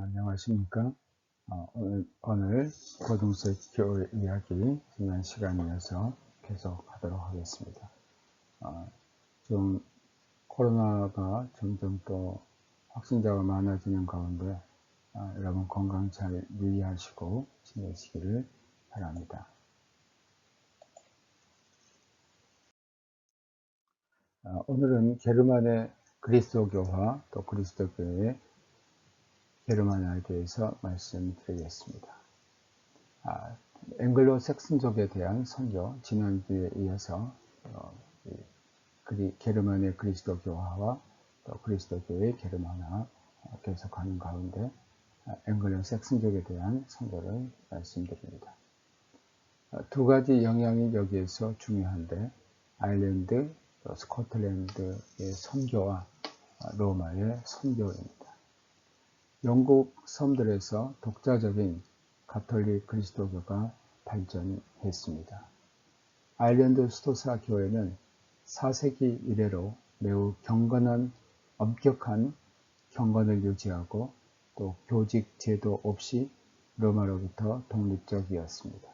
안녕하십니까. 오늘 고등서 교회 이야기 지난 시간에 이어서 계속 하도록 하겠습니다. 지금 코로나가 점점 또 확진자가 많아지는 가운데 여러분 건강 잘 유의하시고 지내시기를 바랍니다. 오늘은 게르만의 그리스도교와 또 그리스도교의 게르만화에 대해서 말씀드리겠습니다. 앵글로 색슨족에 대한 선교, 지난주에 이어서 게르만의 그리스도교화와 또 그리스도교의 게르만화 계속하는 가운데 앵글로 색슨족에 대한 선교를 말씀드립니다. 두 가지 영향이 여기에서 중요한데 아일랜드, 또 스코틀랜드의 선교와 로마의 선교입니다. 영국 섬들에서 독자적인 가톨릭 그리스도교가 발전했습니다. 아일랜드 수도사 교회는 4세기 이래로 매우 경건한 엄격한 경건을 유지하고 또 교직 제도 없이 로마로부터 독립적이었습니다.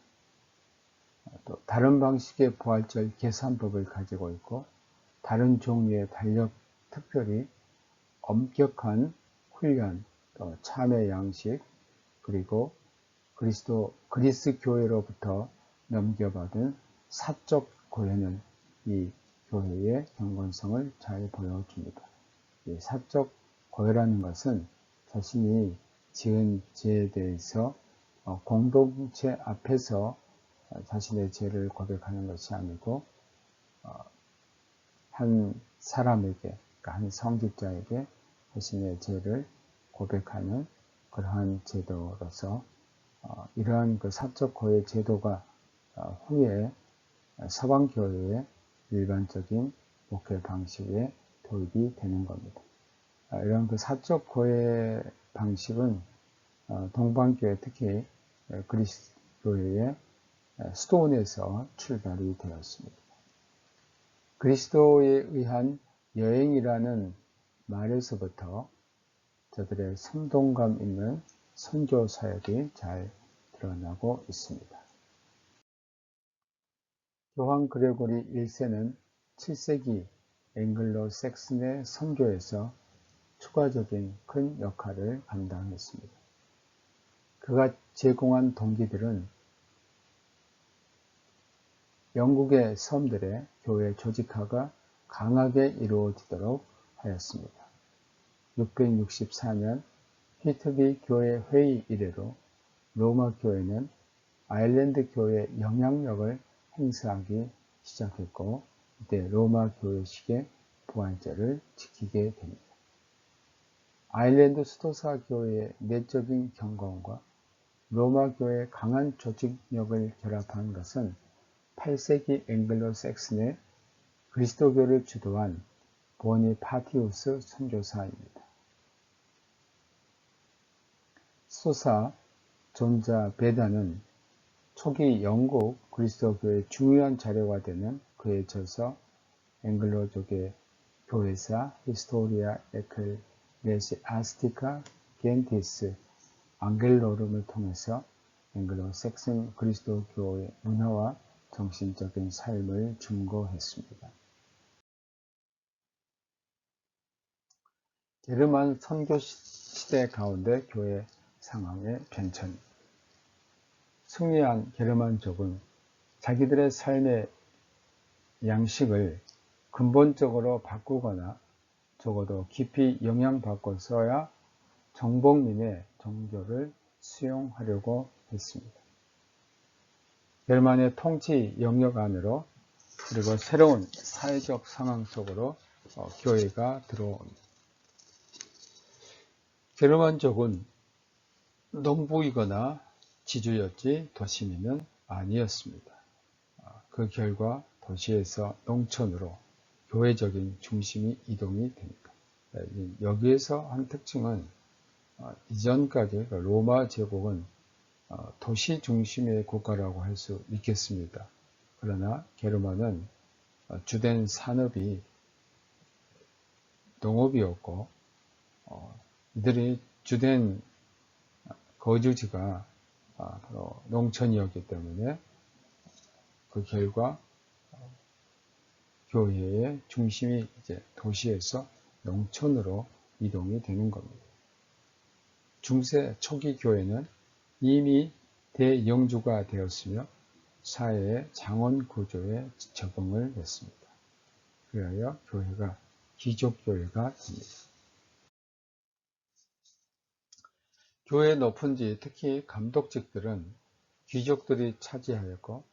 또 다른 방식의 부활절 계산법을 가지고 있고 다른 종류의 달력, 특별히 엄격한 훈련, 또 참회 양식, 그리고 그리스 교회로부터 넘겨받은 사적 고해는 이 교회의 경건성을 잘 보여줍니다. 이 사적 고해라는 것은 자신이 지은 죄에 대해서 공동체 앞에서 자신의 죄를 고백하는 것이 아니고 한 사람에게, 그러니까 한 성직자에게 자신의 죄를 고백하는 그러한 제도로서 이러한 그 사적 고해 제도가 후에 서방교회의 일반적인 목회 방식에 도입이 되는 겁니다. 이런 그 사적 고해 방식은 동방교회, 특히 그리스도교회의 수도원에서 출발이 되었습니다. 그리스도에 의한 여행이라는 말에서부터 저들의 생동감 있는 선교 사역이 잘 드러나고 있습니다. 요한 그레고리 1세는 7세기 앵글로 색슨의 선교에서 추가적인 큰 역할을 감당했습니다. 그가 제공한 동기들은 영국의 섬들의 교회 조직화가 강하게 이루어지도록 하였습니다. 664년 휘트비 교회 회의 이래로 로마 교회는 아일랜드 교회의 영향력을 행사하기 시작했고 이때 로마 교회식의 부활절을 지키게 됩니다. 아일랜드 수도사 교회의 내적인 경건과 로마 교회의 강한 조직력을 결합한 것은 8세기 앵글로 색슨의 그리스도교를 주도한 보니파티우스 선교사입니다. 수도사 존자 베다는 초기 영국 그리스도교의 중요한 자료가 되는 그의 저서 앵글로족의 교회사 히스토리아 에클레시아스티카 겐티스 앙겔로름을 통해서 앵글로 색슨 그리스도교의 문화와 정신적인 삶을 증거했습니다. 게르만 선교 시대 가운데 교회 상황의 변천. 승리한 게르만족은 자기들의 삶의 양식을 근본적으로 바꾸거나 적어도 깊이 영향받고서야 정복민의 종교를 수용하려고 했습니다. 게르만의 통치 영역 안으로 그리고 새로운 사회적 상황 속으로 교회가 들어옵니다. 게르만족은 농부이거나 지주였지 도시민은 아니었습니다. 그 결과 도시에서 농촌으로 교회적인 중심이 이동이 됩니다. 여기에서 한 특징은 이전까지 로마 제국은 도시 중심의 국가라고 할 수 있겠습니다. 그러나 게르만은 주된 산업이 농업이었고 이들이 주된 거주지가 바로 농촌이었기 때문에 그 결과 교회의 중심이 이제 도시에서 농촌으로 이동이 되는 겁니다. 중세 초기 교회는 이미 대영주가 되었으며 사회의 장원 구조에 적응을 했습니다. 그리하여 교회가 귀족교회가 됩니다. 교회의 높은지 특히 감독직들은 귀족들이 차지하였고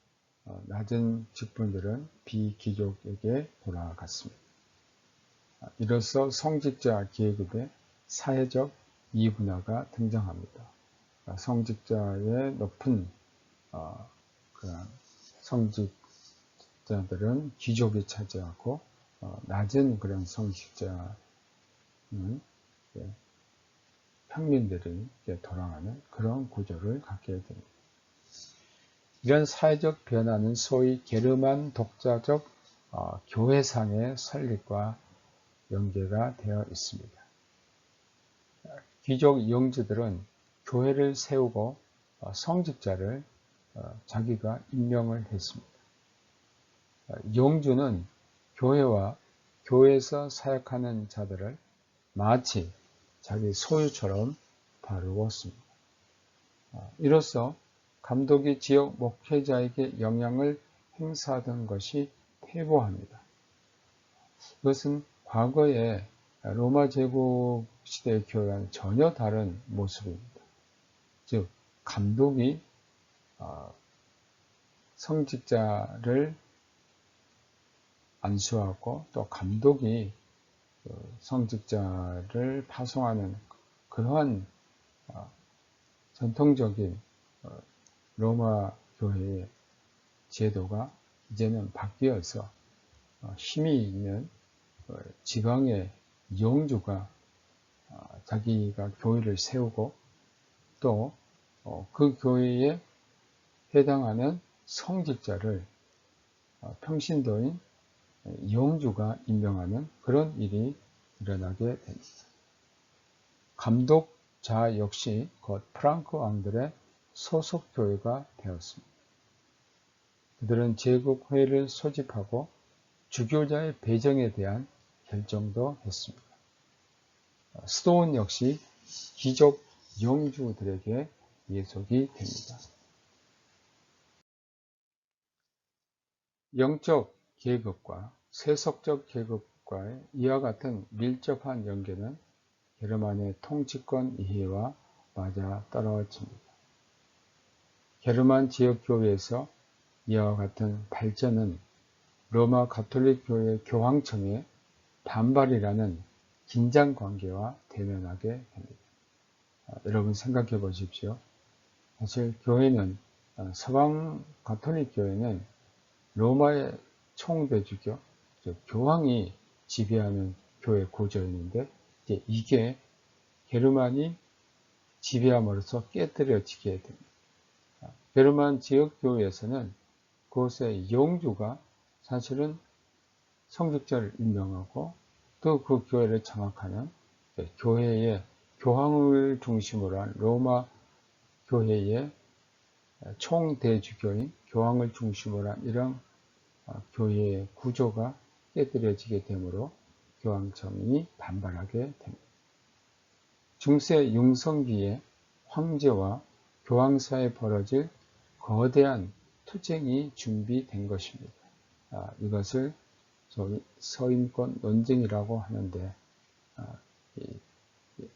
낮은 직분들은 비귀족에게 돌아갔습니다. 이로써 성직자 계급의 사회적 이분화가 등장합니다. 성직자의 높은 그런 성직자들은 귀족이 차지하고 낮은 그런 성직자는 평민들이 돌아가는 그런 구조를 갖게 됩니다. 이런 사회적 변화는 소위 게르만 독자적 교회상의 설립과 연계가 되어 있습니다. 귀족 영주들은 교회를 세우고 성직자를 자기가 임명을 했습니다. 영주는 교회와 교회에서 사역하는 자들을 마치 자기 소유처럼 다루었습니다. 이로써 감독이 지역 목회자에게 영향을 행사하던 것이 퇴보합니다. 이것은 과거의 로마 제국 시대의 교회와는 전혀 다른 모습입니다. 즉, 감독이 성직자를 안수하고 또 감독이 성직자를 파송하는 그러한 전통적인 로마 교회의 제도가 이제는 바뀌어서 힘이 있는 지방의 영주가 자기가 교회를 세우고 또 그 교회에 해당하는 성직자를 평신도인 영주가 임명하는 그런 일이 일어나게 됩니다. 감독자 역시 곧 프랑크 왕들의 소속 교회가 되었습니다. 그들은 제국회의를 소집하고 주교자의 배정에 대한 결정도 했습니다. 수도원 역시 귀족 영주들에게 예속이 됩니다. 영적 계급과 세속적 계급과의 이와 같은 밀접한 연계는 게르만의 통치권 이해와 맞아 떨어집니다. 게르만 지역교회에서 이와 같은 발전은 로마 가톨릭 교회 교황청의 반발이라는 긴장 관계와 대면하게 됩니다. 여러분 생각해 보십시오. 사실 교회는 서방 가톨릭 교회는 로마의 총대주교, 즉 교황이 지배하는 교회 구조였는데 이게 게르만이 지배함으로써 깨뜨려지게 됩니다. 게르만 지역 교회에서는 그곳의 영주가 사실은 성직자를 임명하고 또 그 교회를 장악하는 교회의 교황을 중심으로 한 로마 교회의 총대주교인 교황을 중심으로 한 이런 교회의 구조가 깨뜨려지게 되므로 교황청이 반발하게 됩니다. 중세 융성기에 황제와 교황 사이에 벌어질 거대한 투쟁이 준비된 것입니다. 이것을 서인권 논쟁이라고 하는데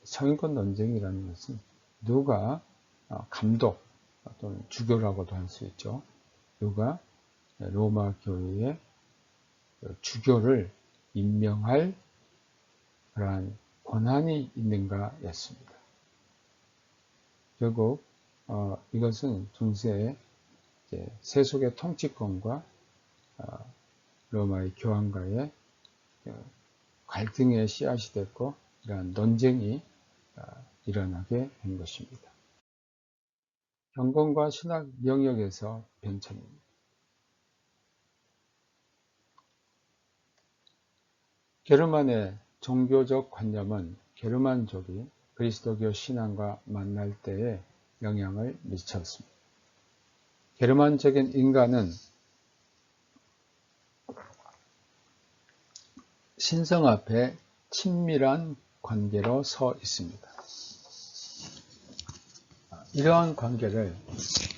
서인권 논쟁이라는 것은 누가 감독 또는 주교라고도 할 수 있죠. 누가 로마 교회의 주교를 임명할 그러한 권한이 있는가였습니다. 결국 이것은 중세의 세속의 통치권과 로마의 교황과의 갈등의 씨앗이 됐고 이러한 논쟁이 일어나게 된 것입니다. 경건과 신학 영역에서 변천입니다. 게르만의 종교적 관념은 게르만족이 그리스도교 신앙과 만날 때에 영향을 미쳤습니다. 게르만적인 인간은 신성 앞에 친밀한 관계로 서 있습니다. 이러한 관계를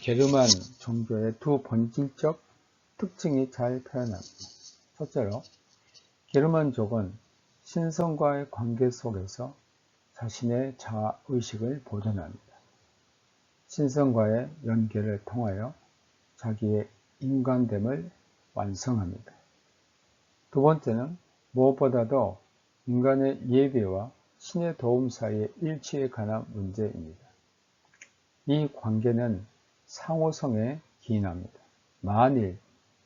게르만 종교의 두 본질적 특징이 잘 표현합니다. 첫째로, 게르만족은 신성과의 관계 속에서 자신의 자아의식을 보존합니다. 신성과의 연계를 통하여 자기의 인간됨을 완성합니다. 두 번째는 무엇보다도 인간의 예배와 신의 도움 사이의 일치에 관한 문제입니다. 이 관계는 상호성에 기인합니다. 만일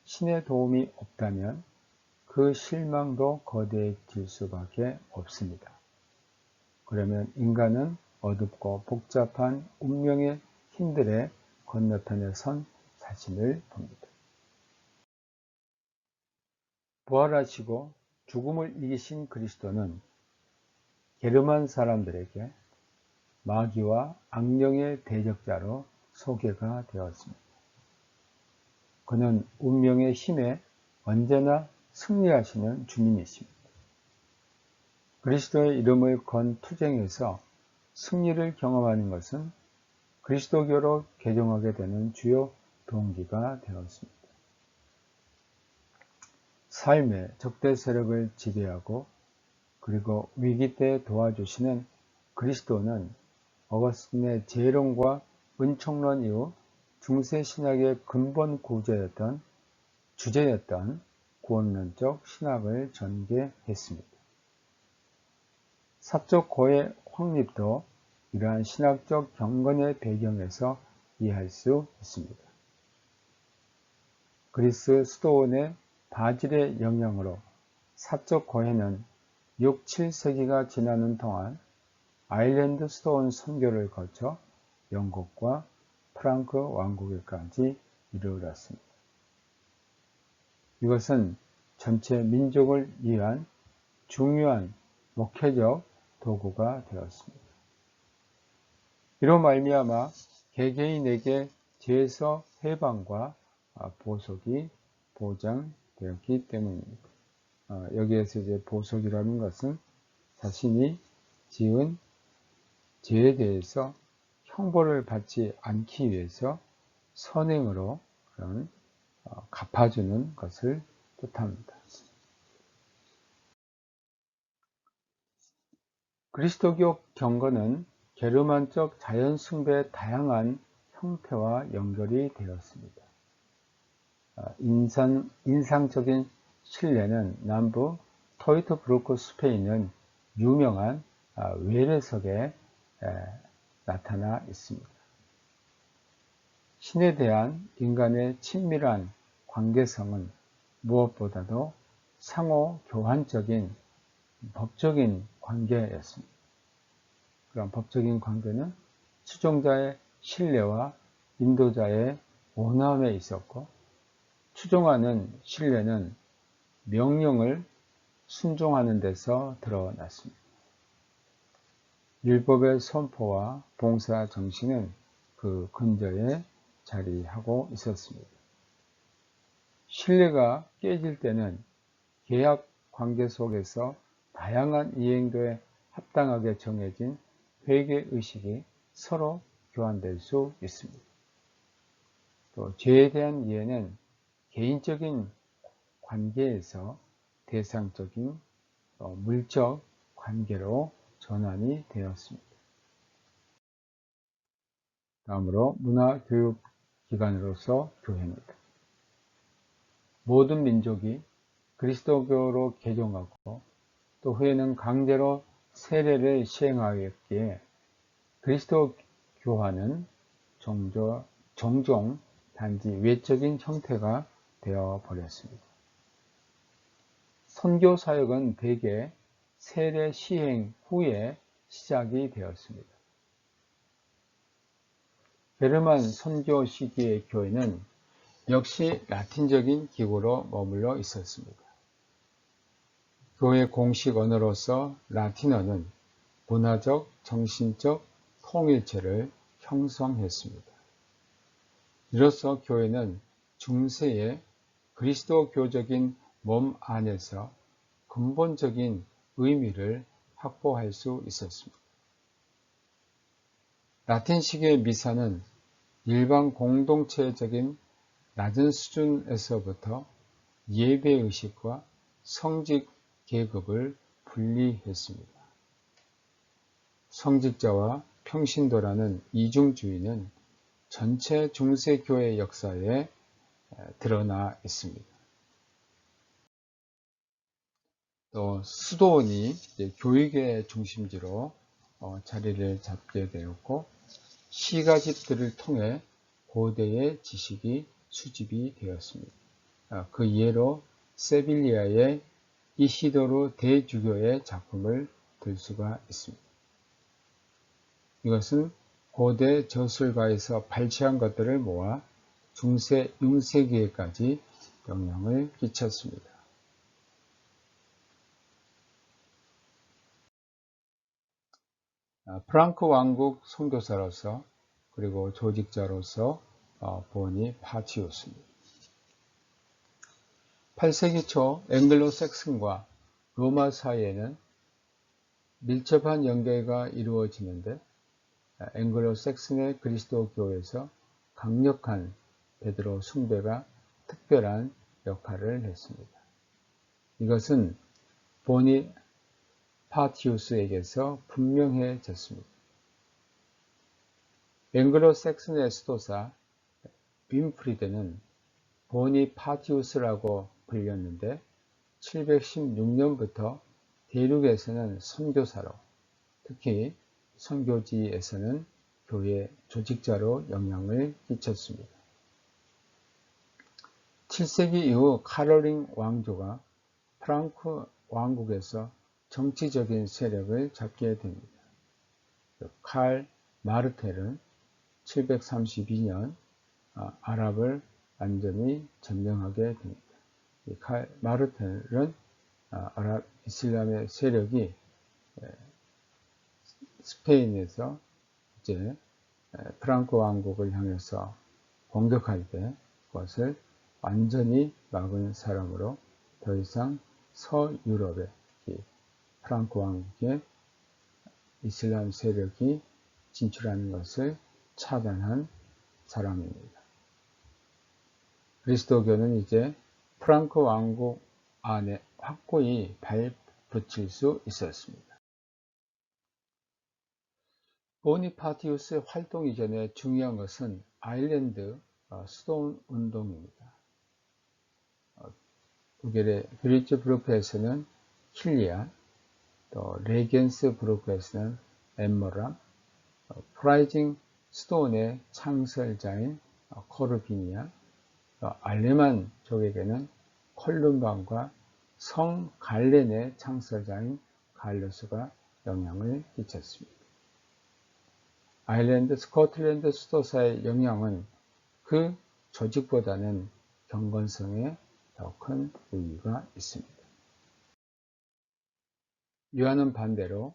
신의 도움이 없다면 그 실망도 거대해질 수밖에 없습니다. 그러면 인간은 어둡고 복잡한 운명의 힘들의 건너편에 선 자신을 봅니다. 부활하시고 죽음을 이기신 그리스도는 게르만 사람들에게 마귀와 악령의 대적자로 소개가 되었습니다. 그는 운명의 힘에 언제나 승리하시는 주님이십니다. 그리스도의 이름을 건 투쟁에서 승리를 경험하는 것은 그리스도교로 개종하게 되는 주요 동기가 되었습니다. 삶의 적대 세력을 지배하고 그리고 위기 때 도와주시는 그리스도는 어거스틴의 재론과 은총론 이후 중세신학의 근본 주제였던 구원론적 신학을 전개했습니다. 사적 고의 확립도 이러한 신학적 경건의 배경에서 이해할 수 있습니다. 그리스 수도원의 바질의 영향으로 사적 고해는 6, 7세기가 지나는 동안 아일랜드 수도원 선교를 거쳐 영국과 프랑크 왕국에까지 이르렀습니다. 이것은 전체 민족을 위한 중요한 목회적 도구가 되었습니다. 이로 말미암아 개개인에게 죄에서 해방과 보속이 보장되었기 때문입니다. 여기에서 이제 보속이라는 것은 자신이 지은 죄에 대해서 형벌을 받지 않기 위해서 선행으로 그런 갚아주는 것을 뜻합니다. 그리스도교 경건은 게르만적 자연 숭배의 다양한 형태와 연결이 되었습니다. 인상적인 신뢰는 남부 토이트브루크 숲에 있는 유명한 외래석에 나타나 있습니다. 신에 대한 인간의 친밀한 관계성은 무엇보다도 상호 교환적인 법적인 관계였습니다. 그런 법적인 관계는 추종자의 신뢰와 인도자의 온화함에 있었고, 추종하는 신뢰는 명령을 순종하는 데서 드러났습니다. 율법의 선포와 봉사 정신은 그 근저에 자리하고 있었습니다. 신뢰가 깨질 때는 계약 관계 속에서 다양한 이행도에 합당하게 정해진 회개의식이 서로 교환될 수 있습니다. 또 죄에 대한 이해는 개인적인 관계에서 대상적인 물적 관계로 전환이 되었습니다. 다음으로 문화교육기관으로서 교회입니다. 모든 민족이 그리스도교로 개종하고 또 후에는 강제로 세례를 시행하였기에 그리스도교화는 종종 단지 외적인 형태가 되어버렸습니다. 선교 사역은 대개 세례 시행 후에 시작이 되었습니다. 게르만 선교 시기의 교회는 역시 라틴적인 기구로 머물러 있었습니다. 교회 공식 언어로서 라틴어는 문화적, 정신적 통일체를 형성했습니다. 이로써 교회는 중세의 그리스도교적인 몸 안에서 근본적인 의미를 확보할 수 있었습니다. 라틴식의 미사는 일반 공동체적인 낮은 수준에서부터 예배의식과 성직 계급을 분리했습니다. 성직자와 평신도라는 이중주의는 전체 중세교회 역사에 드러나 있습니다. 또 수도원이 교육의 중심지로 자리를 잡게 되었고 시가집들을 통해 고대의 지식이 수집이 되었습니다. 그 예로 세빌리아의 이시도르 대주교의 작품을 들 수가 있습니다. 이것은 고대 저술가에서 발췌한 것들을 모아 중세 6세기에까지 영향을 끼쳤습니다. 프랑크 왕국 선교사로서 그리고 조직자로서 보니 파티우스입니다. 8세기 초 앵글로색슨과 로마 사이에는 밀접한 연계가 이루어지는데 앵글로색슨의 그리스도 교회에서 강력한 베드로 숭배가 특별한 역할을 했습니다. 이것은 보니 파티우스에게서 분명해졌습니다. 앵글로색슨의 수도사 윈프리드는 보니 파티우스라고 불렸는데 716년부터 대륙에서는 선교사로, 특히 선교지에서는 교회 조직자로 영향을 끼쳤습니다. 7세기 이후 카롤링 왕조가 프랑크 왕국에서 정치적인 세력을 잡게 됩니다. 칼 마르텔은 732년 아랍을 완전히 점령하게 됩니다. 칼 마르텔은 아랍 이슬람의 세력이 스페인에서 이제 프랑크 왕국을 향해서 공격할 때 그것을 완전히 막은 사람으로 더 이상 서유럽의 프랑크 왕국의 이슬람 세력이 진출하는 것을 차단한 사람입니다. 그리스도교는 이제 프랑크 왕국 안에 확고히 발붙일 수 있었습니다. 보니파티우스의 활동 이전에 중요한 것은 아일랜드 수도원 운동입니다. 독일의 뷰리츠부르크에서는 킬리안, 또 레겐스부르크에서는 엠머람, 프라이징 수도원의 창설자인 코르비니아, 알레만 쪽에게는 콜룸반과 성 갈렌의 창설자인 갈로스가 영향을 끼쳤습니다. 아일랜드, 스코틀랜드 수도사의 영향은 그 조직보다는 경건성에 더 큰 의의가 있습니다. 이와는 반대로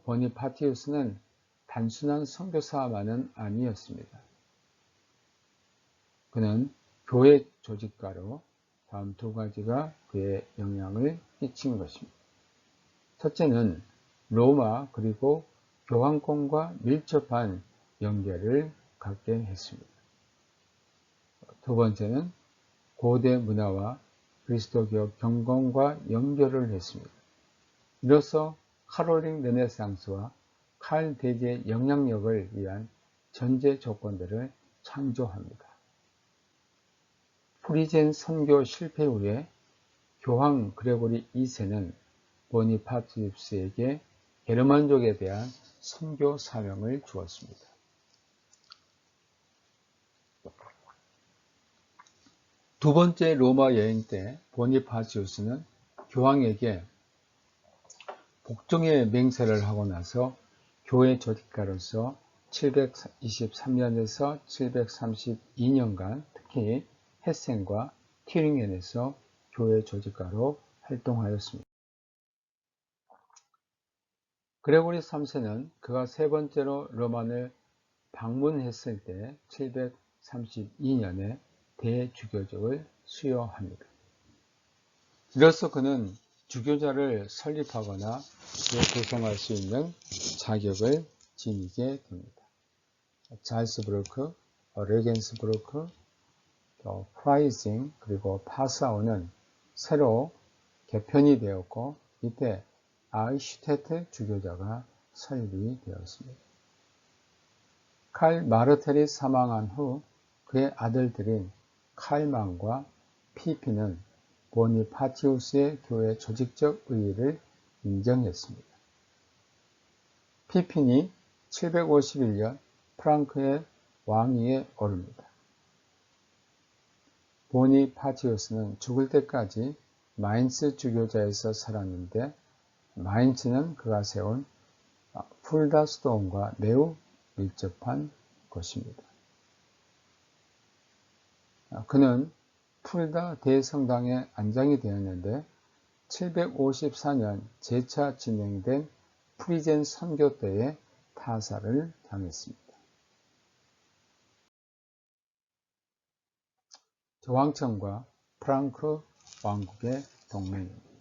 보니파티우스는 단순한 선교사만은 아니었습니다. 그는 교회 조직가로 다음 두 가지가 그의 영향을 끼친 것입니다. 첫째는 로마 그리고 교황권과 밀접한 연계를 갖게 했습니다. 두 번째는 고대 문화와 그리스도교 경건과 연결을 했습니다. 이로써 카롤링 르네상스와 칼 대제의 영향력을 위한 전제 조건들을 창조합니다. 프리젠 선교 실패 후에 교황 그레고리 2세는 보니파티우스에게 게르만족에 대한 선교 사명을 주었습니다. 두 번째 로마 여행 때 보니파티우스는 교황에게 복종의 맹세를 하고 나서 교회 조직가로서 723년에서 732년간 특히 헤센과 튜링겐에서 교회 조직가로 활동하였습니다. 그레고리 3세는 그가 세 번째로 로마를 방문했을 때 732년에 대주교직을 수여합니다. 이로써 그는 주교자를 설립하거나 구성할 수 있는 자격을 지니게 됩니다. 잘스부르크, 레겐스부르크, 또 프라이징, 그리고 파사우는 새로 개편이 되었고 이때 아이슈테트 주교자가 설립이 되었습니다. 칼 마르텔이 사망한 후 그의 아들들인 칼만과 피피는 보니파티우스의 교회 조직적 의의를 인정했습니다. 피핀이 751년 프랑크의 왕위에 오릅니다. 보니파티우스는 죽을 때까지 마인츠 주교자에서 살았는데 마인츠는 그가 세운 풀다 수도원과 매우 밀접한 곳입니다. 그는 풀다 대성당에 안장이 되었는데 754년 재차 진행된 프리젠 선교 때에 타살을 당했습니다. 교황청과 프랑크 왕국의 동맹입니다.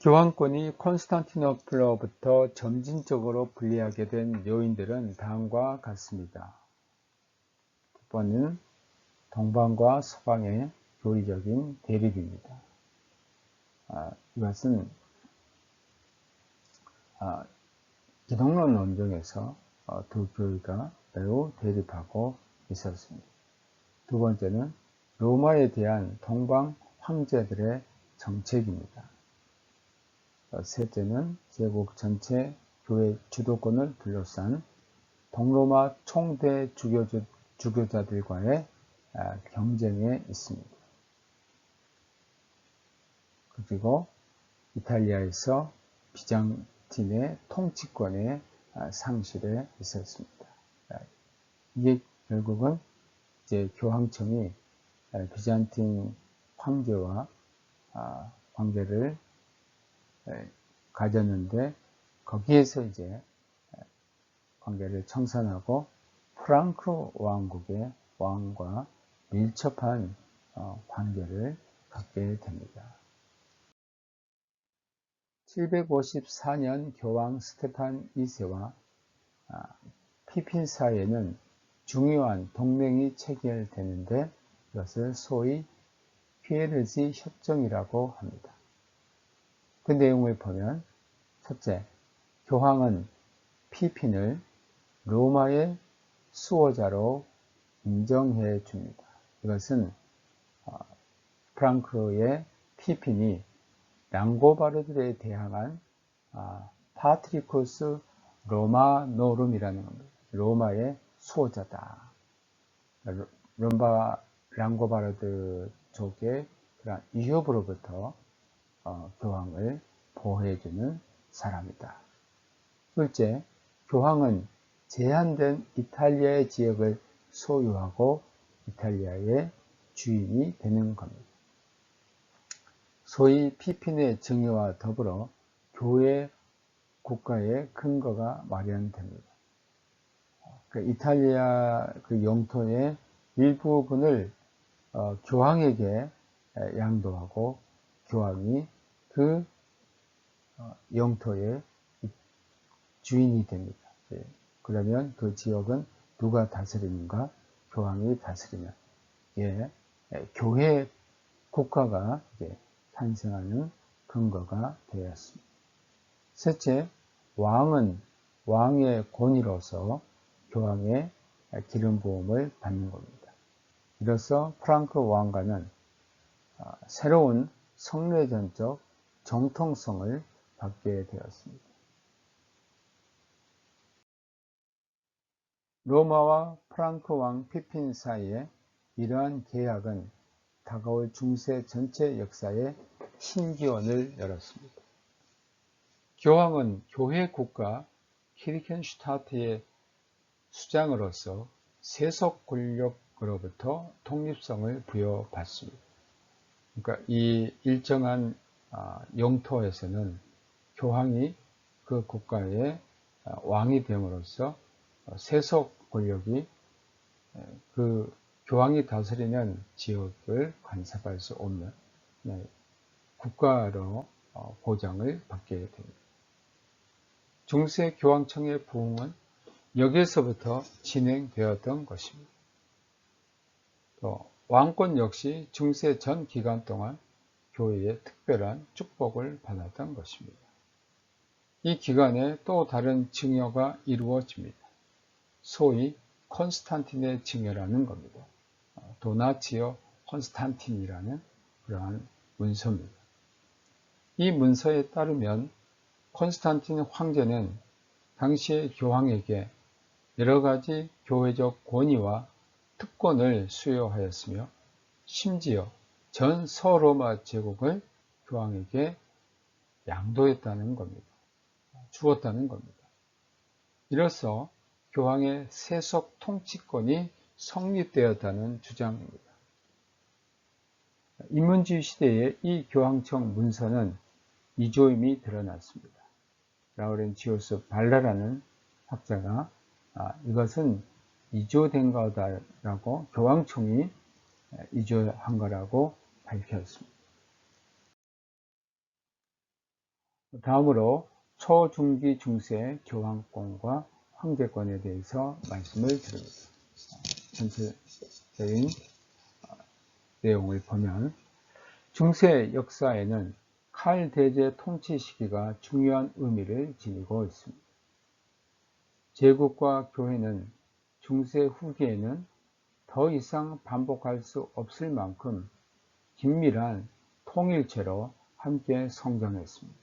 교황권이 콘스탄티노플로부터 점진적으로 분리하게 된 요인들은 다음과 같습니다. 첫 번째는 동방과 서방의 교리적인 대립입니다. 이것은 기독론 논쟁에서 두 교리가 매우 대립하고 있었습니다. 두 번째는 로마에 대한 동방 황제들의 정책입니다. 셋째는 제국 전체 교회 주도권을 둘러싼 동로마 총대 주교자들과의 경쟁에 있습니다. 그리고 이탈리아에서 비장틴의 통치권의 상실에 있었습니다. 이게 결국은 이제 교황청이 비잔틴 황제와 관계를 가졌는데 거기에서 이제 관계를 청산하고 프랑크 왕국의 왕과 밀접한 관계를 갖게 됩니다. 754년 교황 스테판 2세와 피핀 사이에는 중요한 동맹이 체결되는데 이것을 소위 피에르지 협정이라고 합니다. 그 내용을 보면 첫째, 교황은 피핀을 로마의 수호자로 인정해 줍니다. 이것은 프랑크의 피핀이 랑고바르드에 대항한 파트리쿠스 로마노rum이라는 겁니다. 로마의 수호자다. 랑고바르드 쪽의 그런 위협으로부터 교황을 보호해주는 사람이다. 둘째, 교황은 제한된 이탈리아의 지역을 소유하고 이탈리아의 주인이 되는 겁니다. 소위 피핀의 정의와 더불어 교회 국가의 근거가 마련됩니다. 이탈리아 그 영토의 일부분을 교황에게 양도하고 교황이 그 영토의 주인이 됩니다. 그러면 그 지역은 누가 다스리는가? 교황이 다스리면 교회 국가가 탄생하는 근거가 되었습니다. 셋째, 왕은 왕의 권위로서 교황의 기름 부음을 받는 겁니다. 이로써 프랑크 왕가는 새로운 성례전적 정통성을 받게 되었습니다. 로마와 프랑크 왕 피핀 사이에 이러한 계약은 다가올 중세 전체 역사에 신기원을 열었습니다. 교황은 교회 국가 키르켄슈타트의 수장으로서 세속 권력으로부터 독립성을 부여받습니다. 그러니까 이 일정한 영토에서는 교황이 그 국가의 왕이 됨으로써 세속 권력이 그 교황이 다스리는 지역을 간섭할 수 없는 국가로 보장을 받게 됩니다. 중세 교황청의 부흥은 여기에서부터 진행되었던 것입니다. 또 왕권 역시 중세 전 기간 동안 교회의 특별한 축복을 받았던 것입니다. 이 기간에 또 다른 증여가 이루어집니다. 소위 콘스탄틴의 증여라는 겁니다. 도나치오 콘스탄틴이라는 그러한 문서입니다. 이 문서에 따르면 콘스탄틴 황제는 당시의 교황에게 여러 가지 교회적 권위와 특권을 수여하였으며 심지어 전 서로마 제국을 교황에게 양도했다는 겁니다. 주었다는 겁니다. 이로써 교황의 세속 통치권이 성립되었다는 주장입니다. 인문주의 시대에 이 교황청 문서는 이조임이 드러났습니다. 라우렌치우스 발라라는 학자가 이것은 이조된 거다라고 교황청이 이조한 거라고 밝혔습니다. 다음으로 초중기 중세 교황권과 황제권에 대해서 말씀을 드립니다. 전체적인 내용을 보면 중세 역사에는 칼 대제 통치 시기가 중요한 의미를 지니고 있습니다. 제국과 교회는 중세 후기에는 더 이상 반복할 수 없을 만큼 긴밀한 통일체로 함께 성장했습니다.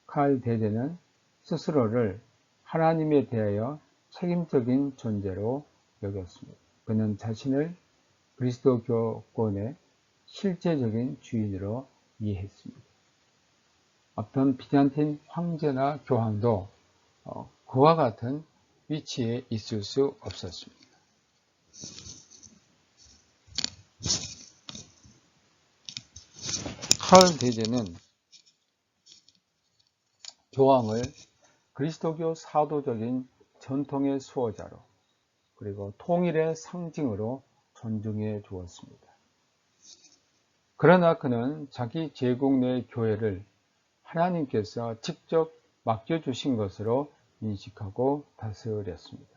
칼 대제는 스스로를 하나님에 대하여 책임적인 존재로 여겼습니다. 그는 자신을 그리스도교권의 실제적인 주인으로 이해했습니다. 어떤 비잔틴 황제나 교황도 그와 같은 위치에 있을 수 없었습니다. 칼 대제는 교황을 그리스도교 사도적인 전통의 수호자로 그리고 통일의 상징으로 존중해 주었습니다. 그러나 그는 자기 제국 내 교회를 하나님께서 직접 맡겨주신 것으로 인식하고 다스렸습니다.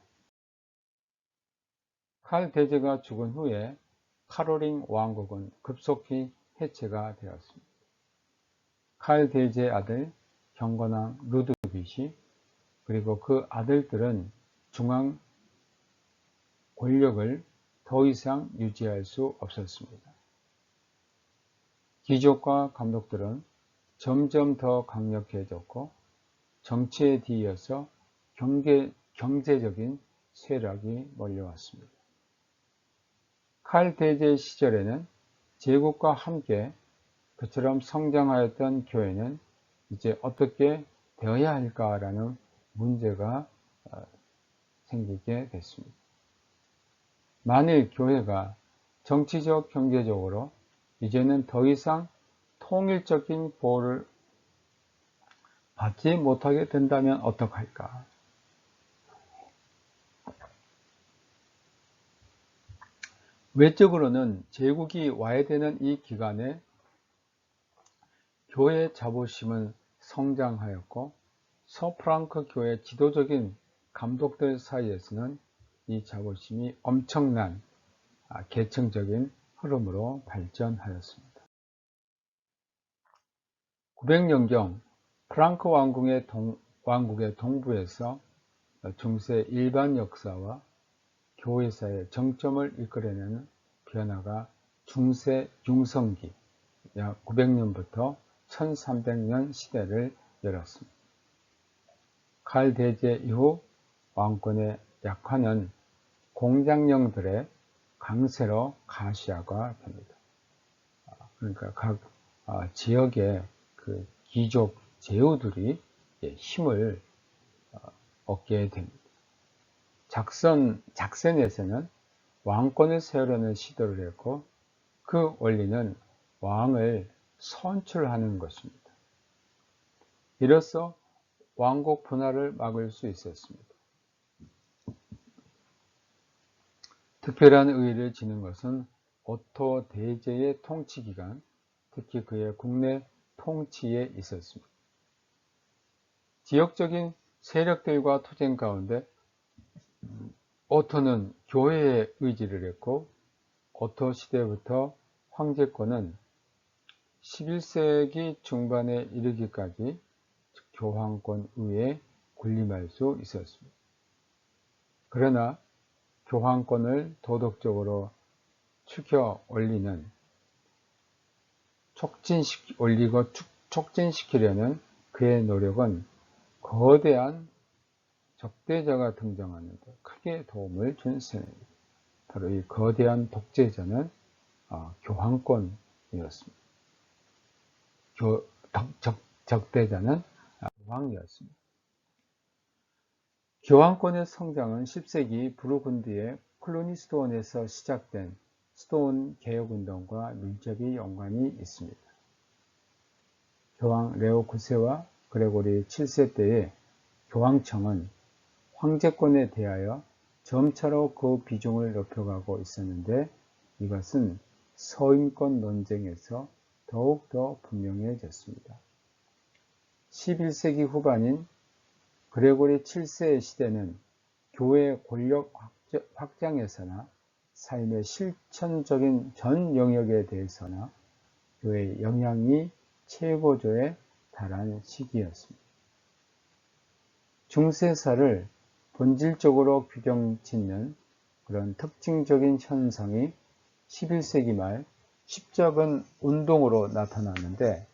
칼 대제가 죽은 후에 카롤링 왕국은 급속히 해체가 되었습니다. 칼 대제의 아들 경건왕 루드빗이 그리고 그 아들들은 중앙 권력을 더 이상 유지할 수 없었습니다. 귀족과 감독들은 점점 더 강력해졌고 정치에 뒤이어서 경제적인 쇠락이 몰려왔습니다. 칼 대제 시절에는 제국과 함께 그처럼 성장하였던 교회는 이제 어떻게 되어야 할까라는 문제가 생기게 됐습니다. 만일 교회가 정치적, 경제적으로 이제는 더 이상 통일적인 보호를 받지 못하게 된다면 어떡할까? 외적으로는 제국이 와야 되는 이 기간에 교회의 자부심은 성장하였고 서프랑크 교회 지도적인 감독들 사이에서는 이 자부심이 엄청난 계층적인 흐름으로 발전하였습니다. 900년경 프랑크 왕국의 동부에서 중세 일반 역사와 교회사의 정점을 이끌어내는 변화가 중세 융성기 약 900년부터 1300년 시대를 열었습니다. 칼 대제 이후 왕권의 약화는 공장령들의 강세로 가시화가 됩니다. 그러니까 각 지역의 그 귀족 제후들이 힘을 얻게 됩니다. 작센에서는 왕권을 세우려는 시도를 했고 그 원리는 왕을 선출하는 것입니다. 이로써 왕국 분할을 막을 수 있었습니다. 특별한 의의를 지닌 것은 오토 대제의 통치기간, 특히 그의 국내 통치에 있었습니다. 지역적인 세력들과 투쟁 가운데 오토는 교회에 의지를 했고, 오토 시대부터 황제권은 11세기 중반에 이르기까지 교황권 위에 군림할 수 있었습니다. 그러나 교황권을 도덕적으로 축여 올리고 촉진시키려는 그의 노력은 거대한 적대자가 등장하는 데 크게 도움을 준 셈입니다. 바로 이 거대한 독재자는 교황권이었습니다. 적대자는 교황이었습니다. 교황권의 성장은 10세기 부르군디의 콜로니 스톤에서 시작된 스톤 개혁운동과 밀접히 연관이 있습니다. 교황 레오 9세와 그레고리 7세 때의 교황청은 황제권에 대하여 점차로 그 비중을 높여가고 있었는데, 이것은 서임권 논쟁에서 더욱더 분명해졌습니다. 11세기 후반인 그레고리 7세의 시대는 교회의 권력 확장에서나 삶의 실천적인 전 영역에 대해서나 교회의 영향이 최고조에 달한 시기였습니다. 중세사를 본질적으로 규정짓는 그런 특징적인 현상이 11세기 말 십자군 운동으로 나타났는데,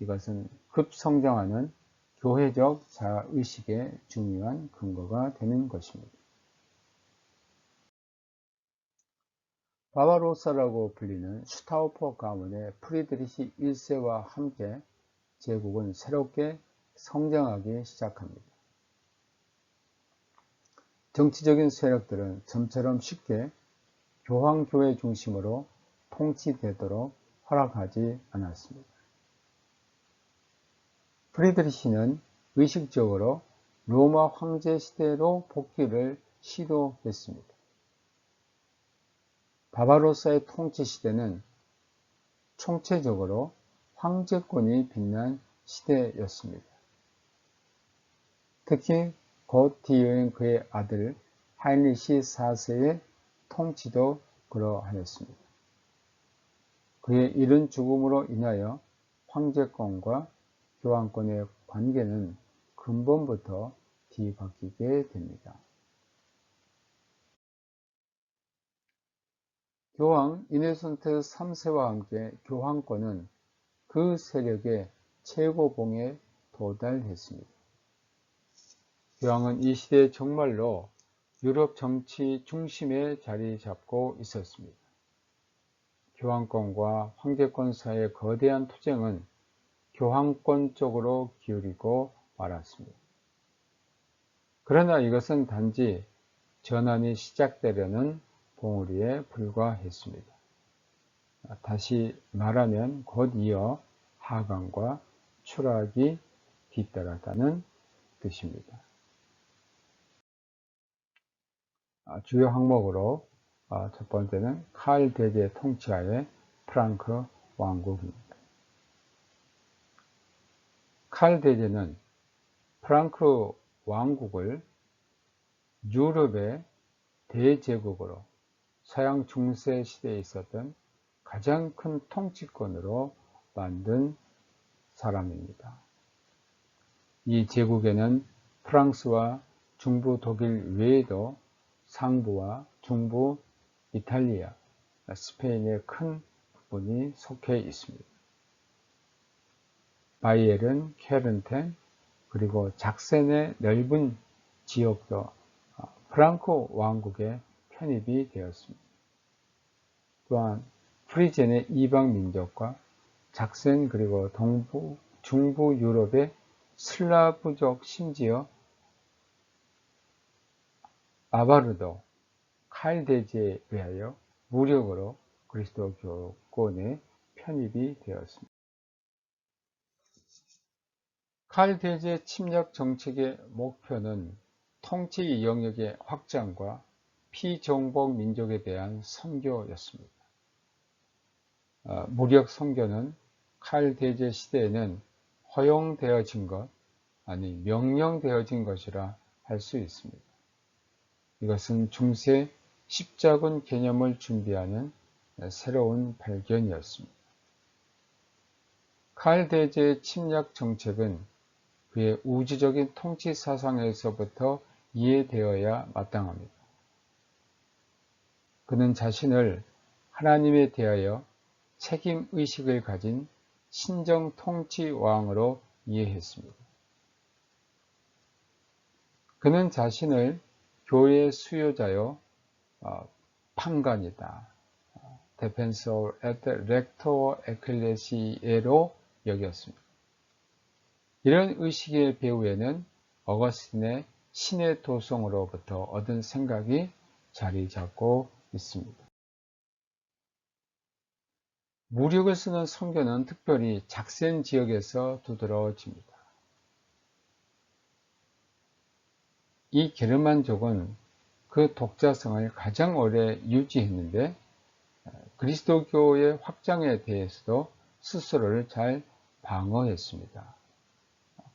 이것은 급성장하는 교회적 자아의식의 중요한 근거가 되는 것입니다. 바바로사라고 불리는 슈타우퍼 가문의 프리드리히 1세와 함께 제국은 새롭게 성장하기 시작합니다. 정치적인 세력들은 좀처럼 쉽게 교황교회 중심으로 통치되도록 허락하지 않았습니다. 프리드리히는 의식적으로 로마 황제 시대로 복귀를 시도했습니다. 바바로사의 통치 시대는 총체적으로 황제권이 빛난 시대였습니다. 특히 곧 뒤이은 그의 아들 하인리히 4세의 통치도 그러하였습니다. 그의 이른 죽음으로 인하여 황제권과 교황권의 관계는 근본부터 뒤바뀌게 됩니다. 교황 이네선트 3세와 함께 교황권은 그 세력의 최고봉에 도달했습니다. 교황은 이 시대에 정말로 유럽 정치 중심에 자리 잡고 있었습니다. 교황권과 황제권 사이의 거대한 투쟁은 교황권 쪽으로 기울이고 말았습니다. 그러나 이것은 단지 전환이 시작되려는 봉우리에 불과했습니다. 다시 말하면 곧 이어 하강과 추락이 뒤따랐다는 뜻입니다. 주요 항목으로 첫 번째는 칼 대제 통치하에 프랑크 왕국입니다. 칼 대제는 프랑크 왕국을 유럽의 대제국으로 서양 중세 시대에 있었던 가장 큰 통치권으로 만든 사람입니다. 이 제국에는 프랑스와 중부 독일 외에도 상부와 중부 이탈리아, 스페인의 큰 부분이 속해 있습니다. 바이에른, 케른텐, 그리고 작센의 넓은 지역도 프랑크 왕국에 편입이 되었습니다. 또한 프리젠의 이방 민족과 작센 그리고 동부, 중부 유럽의 슬라브족 심지어 아바르도 칼 대제에 의하여 무력으로 그리스도 교권에 편입이 되었습니다. 칼 대제 침략 정책의 목표는 통치 영역의 확장과 피정복 민족에 대한 선교였습니다. 무력 선교는 칼 대제 시대에는 허용되어진 것, 아니 명령되어진 것이라 할 수 있습니다. 이것은 중세 십자군 개념을 준비하는 새로운 발견이었습니다. 칼 대제의 침략 정책은 그의 우주적인 통치 사상에서부터 이해되어야 마땅합니다. 그는 자신을 하나님에 대하여 책임의식을 가진 신정 통치 왕으로 이해했습니다. 그는 자신을 교회의 수요자요, 판관이다, Defensor et Rector Ecclesiae로 여겼습니다. 이런 의식의 배후에는 어거스틴의 신의 도성으로부터 얻은 생각이 자리 잡고 있습니다. 무력을 쓰는 선교는 특별히 작센 지역에서 두드러집니다. 이 게르만족은 그 독자성을 가장 오래 유지했는데 그리스도교의 확장에 대해서도 스스로를 잘 방어했습니다.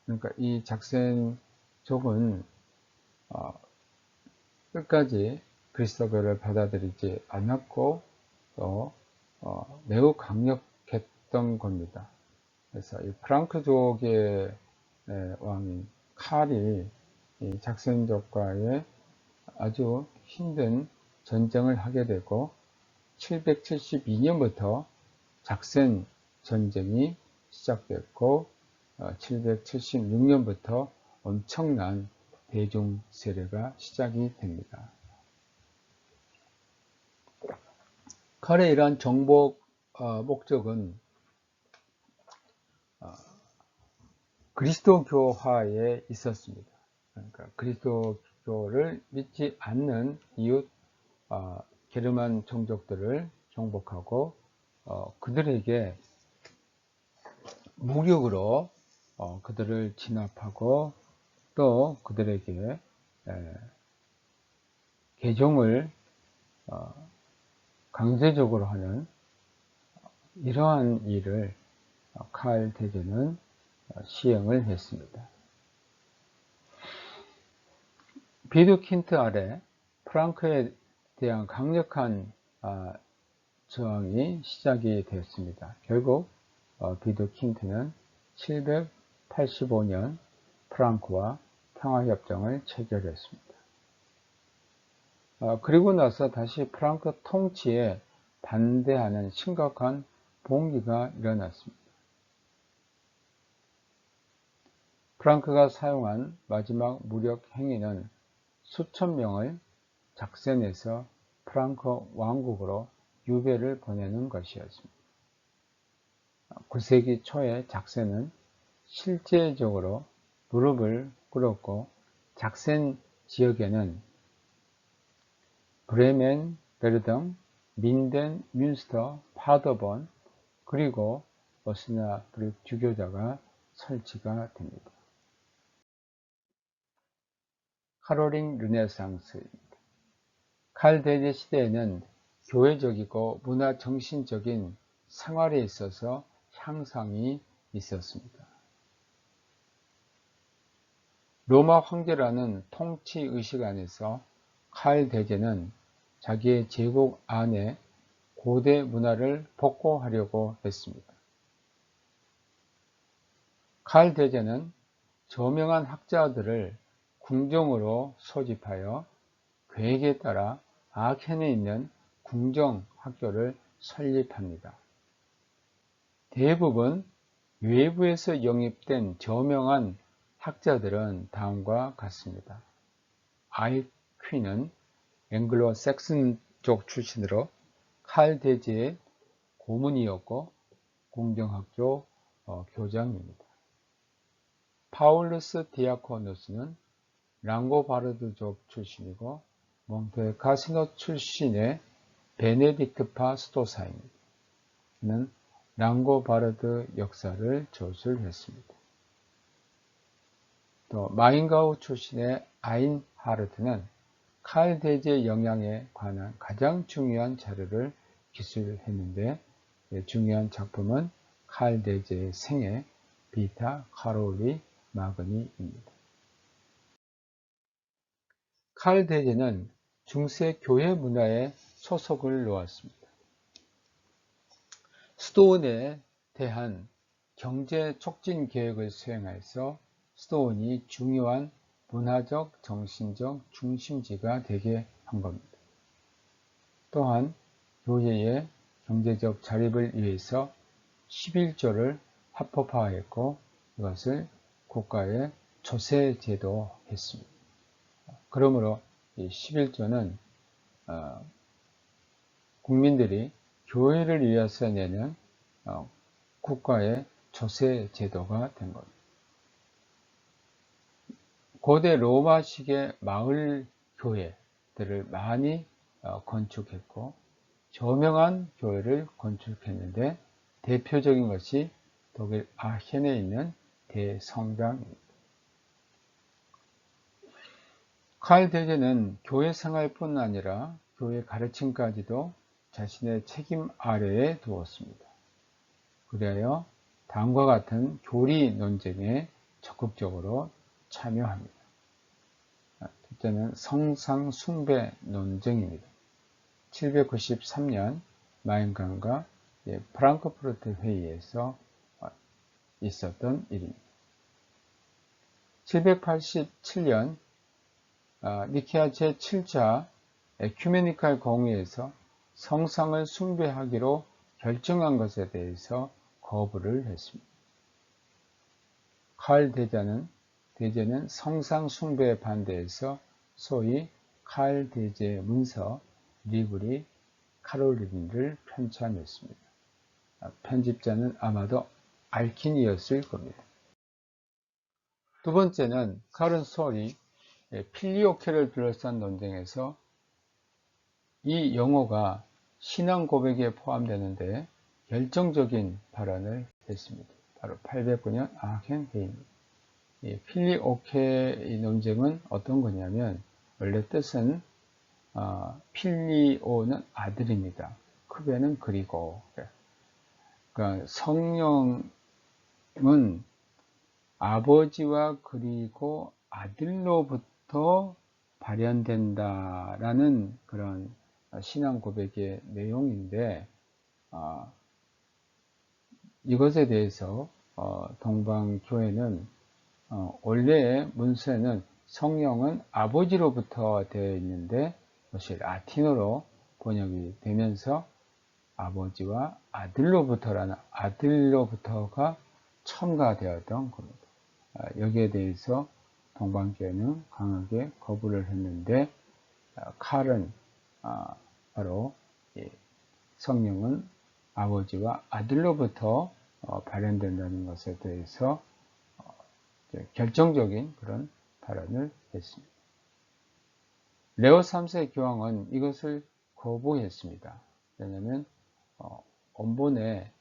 그러니까 이 작센족은 끝까지 그리스도교를 받아들이지 않았고 또 매우 강력했던 겁니다. 그래서 이 프랑크족의 왕인 칼이 이 작센족과의 아주 힘든 전쟁을 하게 되고 772년부터 작센 전쟁이 시작됐고 776년부터 엄청난 대중 세례가 시작이 됩니다. 칼의 이러한 정복 목적은 그리스도교화에 있었습니다. 그러니까 그리스도교를 믿지 않는 이웃 게르만 종족들을 정복하고 그들에게 무력으로 그들을 진압하고 또 그들에게 개종을 강제적으로 하는 이러한 일을 칼 대제는 시행을 했습니다. 비두킨트 아래 프랑크에 대한 강력한 저항이 시작이 되었습니다. 결국 비두킨트는 785년 프랑크와 평화협정을 체결했습니다. 그리고 나서 다시 프랑크 통치에 반대하는 심각한 봉기가 일어났습니다. 프랑크가 사용한 마지막 무력 행위는 수천 명을 작센에서 프랑크 왕국으로 유배를 보내는 것이었습니다. 9세기 초에 작센은 실제적으로 무릎을 꿇었고 작센 지역에는 브레멘, 베르등, 민덴, 뮌스터, 파더본 그리고 오스나브르크 주교자가 설치가 됩니다. 카롤링 르네상스입니다. 칼 대제 시대에는 교회적이고 문화 정신적인 생활에 있어서 향상이 있었습니다. 로마 황제라는 통치 의식 안에서 칼 대제는 자기의 제국 안에 고대 문화를 복고하려고 했습니다. 칼 대제는 저명한 학자들을 궁정으로 소집하여 계획에 따라 아켄에 있는 궁정 학교를 설립합니다. 대부분 외부에서 영입된 저명한 학자들은 다음과 같습니다. 아이퀸은 앵글로 섹슨족 출신으로 칼 대제의 고문이었고 궁정학교 교장입니다. 파울루스 디아코누스는 랑고바르드족 출신이고 몽테 카시노 출신의 베네딕트파 수도사입니다. 그는 랑고바르드 역사를 저술했습니다. 또 마인가우 출신의 아인하르트는 칼 대제 영향에 관한 가장 중요한 자료를 기술했는데 중요한 작품은 칼 대제의 생애 비타 카롤리 마그니입니다. 칼 대제는 중세 교회 문화에 소속을 놓았습니다. 스토온에 대한 경제 촉진 계획을 수행하여서 스토온이 중요한 문화적, 정신적 중심지가 되게 한 겁니다. 또한 교회의 경제적 자립을 위해서 11조를 합법화했고 이것을 국가의 조세제도 했습니다. 그러므로 이 11조는 국민들이 교회를 위해서 내는 국가의 조세제도가 된 겁니다. 고대 로마식의 마을 교회들을 많이 건축했고 저명한 교회를 건축했는데 대표적인 것이 독일 아헨에 있는 대성당입니다. 칼 대제는 교회 생활뿐 아니라 교회 가르침까지도 자신의 책임 아래에 두었습니다. 그리하여 다음과 같은 교리 논쟁에 적극적으로 참여합니다. 첫째는 성상 숭배 논쟁입니다. 793년 마인강과 프랑크푸르트 회의에서 있었던 일입니다. 787년 니케아 제7차 에큐메니칼 공의에서 성상을 숭배하기로 결정한 것에 대해서 거부를 했습니다. 칼 대제는 성상 숭배에 반대해서 소위 칼 대제 문서 리브리 카롤린을 편찬했습니다. 편집자는 아마도 알킨이었을 겁니다. 두 번째는 칼은 소리 필리오케를 둘러싼 논쟁에서 이 용어가 신앙 고백에 포함되는데 결정적인 발언을 했습니다. 바로 809년 아헨 회의입니다. 필리오케의 논쟁은 어떤 거냐면 원래 뜻은 필리오는 아들입니다. 크게는 그리고 그러니까 성령은 아버지와 그리고 아들로부터 발현된다라는 그런 신앙 고백의 내용인데 이것에 대해서 동방교회는 원래의 문서에는 성령은 아버지로부터 되어 있는데 그것이 라틴어로 번역이 되면서 아버지와 아들로부터라는 아들로부터가 첨가되었던 겁니다. 여기에 대해서 동방교회는 강하게 거부를 했는데 칼은 바로 성령은 아버지와 아들로부터 발현된다는 것에 대해서 결정적인 그런 발언을 했습니다. 레오 3세 교황은 이것을 거부했습니다. 왜냐하면 원본에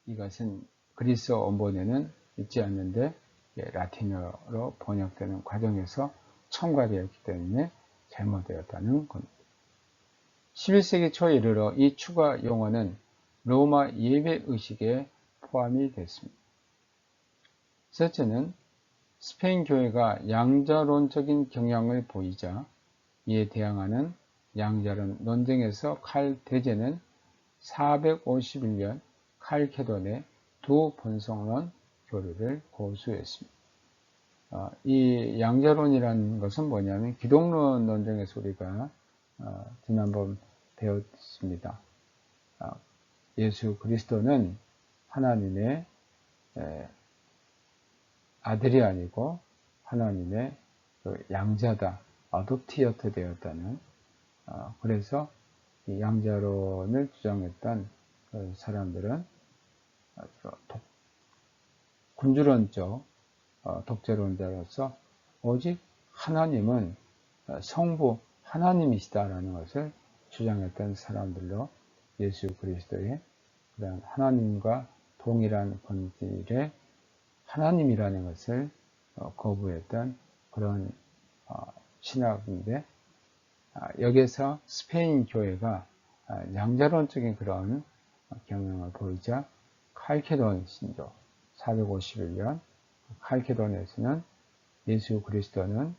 이것은 그리스 원본에는 있지 않는데 라틴어로 번역되는 과정에서 첨가되었기 때문에 잘못되었다는 겁니다. 11세기 초에 이르러 이 추가 용어는 로마 예배 의식에 포함이 됐습니다. 셋째는 스페인 교회가 양자론적인 경향을 보이자 이에 대항하는 양자론 논쟁에서 칼 대제는 451년 칼케돈의 두 본성론 교리를 고수했습니다. 이 양자론이라는 것은 뭐냐면 기독론 논쟁에서 우리가 지난번 배웠습니다. 예수 그리스도는 하나님의 아들이 아니고 하나님의 양자다, 어독티어트 되었다는 그래서 이 양자론을 주장했던 사람들은 군주론적 독재론자로서 오직 하나님은 성부 하나님이시다라는 것을 주장했던 사람들로 예수 그리스도의 그런 하나님과 동일한 본질의 하나님이라는 것을 거부했던 그런 신학인데, 여기에서 스페인 교회가 양자론적인 그런 경향을 보이자 칼케돈 신조 451년 칼케돈에서는 예수 그리스도는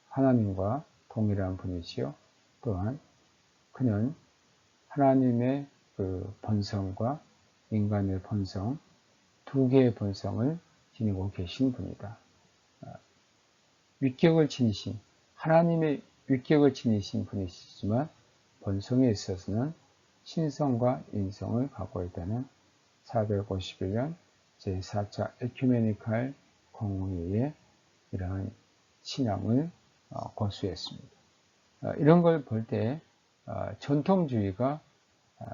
하나님과 동일한 분이시요, 또한 그는 하나님의 그 본성과 인간의 본성, 두 개의 본성을 지니고 계신 분이다. 위격을 지니신, 하나님의 위격을 지니신 분이시지만 본성에 있어서는 신성과 인성을 갖고 있다는 451년 제4차 에큐메니칼 공의회의 이러한 신앙을 고수했습니다. 이런 걸 볼 때 전통주의가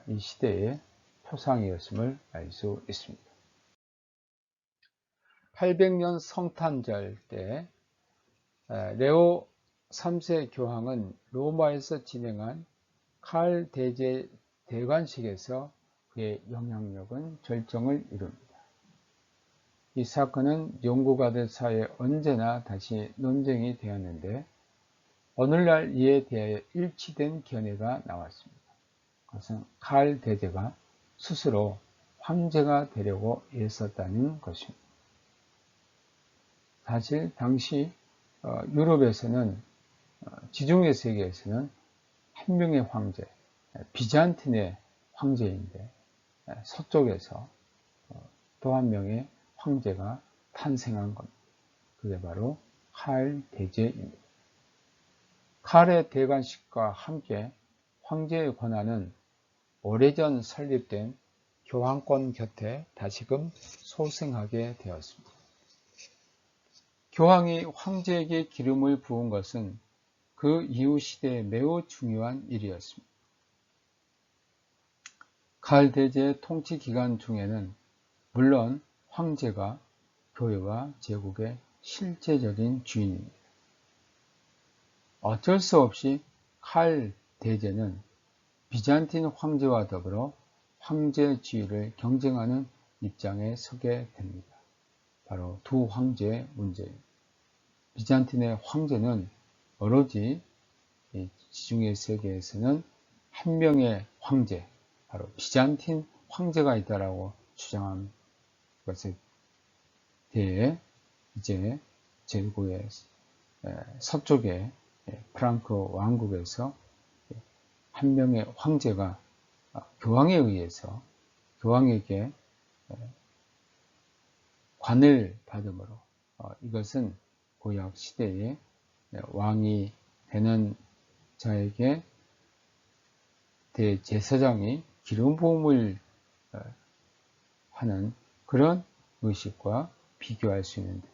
이 시대의 표상이었음을 알 수 있습니다. 800년 성탄절 때 레오 3세 교황은 로마에서 진행한 칼 대제 대관식에서 그의 영향력은 절정을 이룹니다. 이 사건은 연구가들 사이에 언제나 다시 논쟁이 되었는데 오늘날 이에 대해 일치된 견해가 나왔습니다. 그것은 칼 대제가 스스로 황제가 되려고 애썼다는 것입니다. 사실 당시 유럽에서는, 지중해 세계에서는 한 명의 황제, 비잔틴의 황제인데 서쪽에서 또 한 명의 황제가 탄생한 겁니다. 그게 바로 칼 대제입니다. 칼의 대관식과 함께 황제의 권한은 오래전 설립된 교황권 곁에 다시금 소생하게 되었습니다. 교황이 황제에게 기름을 부은 것은 그 이후 시대에 매우 중요한 일이었습니다. 칼 대제의 통치 기간 중에는 물론 황제가 교회와 제국의 실제적인 주인입니다. 어쩔 수 없이 칼 대제는 비잔틴 황제와 더불어 황제 지위를 경쟁하는 입장에 서게 됩니다. 바로 두 황제의 문제입니다. 비잔틴의 황제는 오로지 지중해 세계에서는 한 명의 황제, 바로 비잔틴 황제가 있다라고 주장한 것에 대해 이제 제국의 서쪽의 프랑크 왕국에서 한 명의 황제가 교황에 의해서 교황에게 관을 받음으로 이것은 구약 시대에 왕이 되는 자에게 대제사장이 기름 부음을 하는 그런 의식과 비교할 수 있는데,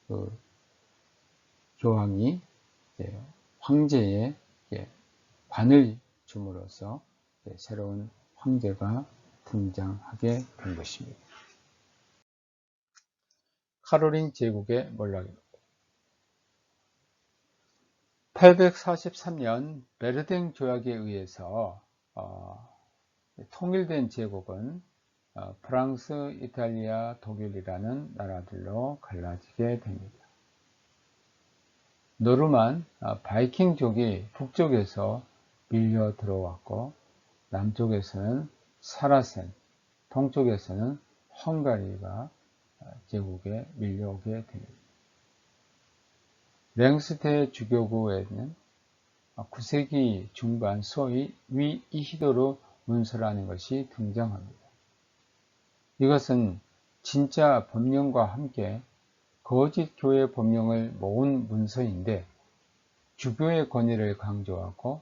그 교황이 황제의 관을 줌으로써 새로운 황제가 등장하게 된 것입니다. 카롤링 제국의 몰락입니다. 843년 베르댕 조약에 의해서 통일된 제국은 프랑스, 이탈리아, 독일이라는 나라들로 갈라지게 됩니다. 노르만 바이킹족이 북쪽에서 밀려 들어왔고 남쪽에서는 사라센, 동쪽에서는 헝가리가 제국에 밀려오게 됩니다. 랭스테 주교구에는 9세기 중반 소위 위이시도르 문서라는 것이 등장합니다. 이것은 진짜 법령과 함께 거짓 교회 법령을 모은 문서인데 주교의 권위를 강조하고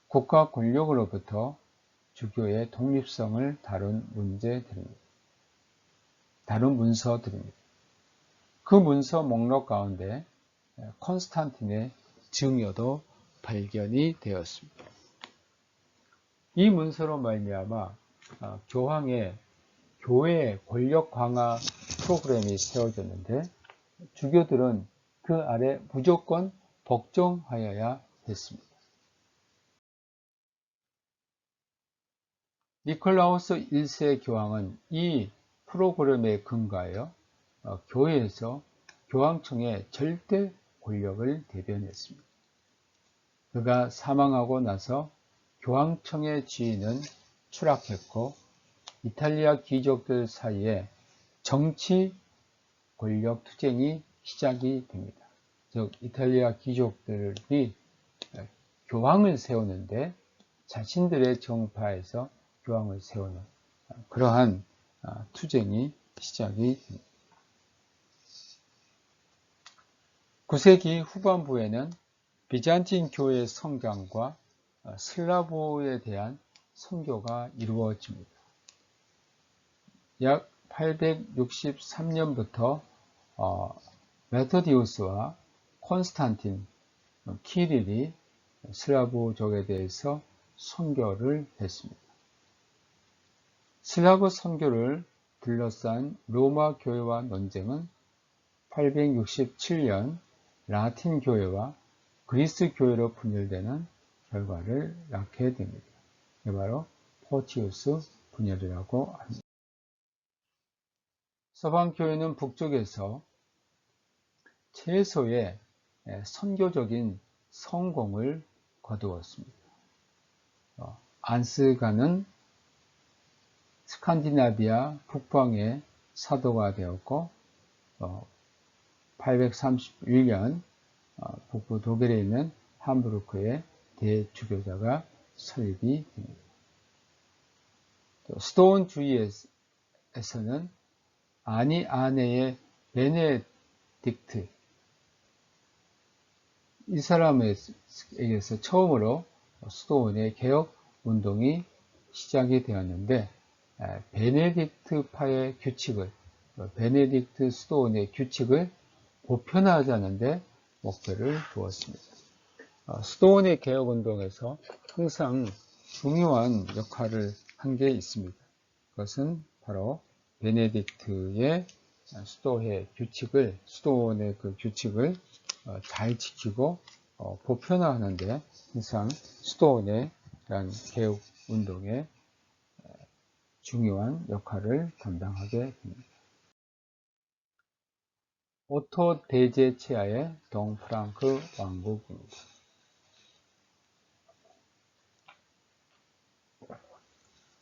국가 권력으로부터 주교의 독립성을 다룬 문서들입니다. 그 문서 목록 가운데 콘스탄틴의 증여도 발견이 되었습니다. 이 문서로 말미암아 교황의 교회 권력 강화 프로그램이 세워졌는데 주교들은 그 아래 무조건 복종하여야 했습니다. 니콜라우스 1세 교황은 이 프로그램에 근거하여 교회에서 교황청의 절대 권력을 대변했습니다. 그가 사망하고 나서 교황청의 지위는 추락했고 이탈리아 귀족들 사이에 정치 권력 투쟁이 시작이 됩니다. 즉 이탈리아 귀족들이 교황을 세우는데 자신들의 정파에서 교황을 세우는 그러한 투쟁이 시작이 됩니다. 9세기 후반부에는 비잔틴 교회의 성장과 슬라보에 대한 선교가 이루어집니다. 약 863년부터 메토디우스와 콘스탄틴, 키릴이 슬라브족에 대해서 선교를 했습니다. 슬라브 선교를 둘러싼 로마 교회와 논쟁은 867년 라틴 교회와 그리스 교회로 분열되는 결과를 낳게 됩니다. 이게 바로 포티우스 분열이라고 합니다. 서방 교회는 북쪽에서 최소의 선교적인 성공을 거두었습니다. 안스가는 스칸디나비아 북방의 사도가 되었고 831년 북부 독일에 있는 함부르크의 대주교자가 설립이 됩니다. 스토온 주의에서는 아니 아내의 베네딕트 이 사람에게서 처음으로 스토온의 개혁 운동이 시작이 되었는데 베네딕트파의 규칙을 베네딕트 스토온의 규칙을 보편화하자는데 목표를 두었습니다. 스토온의 개혁 운동에서 항상 중요한 역할을 한 게 있습니다. 그것은 바로 베네딕트의 스토온의 그 규칙을 잘 지키고 보편화하는데 항상 스토온의 개혁 운동에 중요한 역할을 담당하게 됩니다. 오토 대제 치하의 동프랑크 왕국입니다.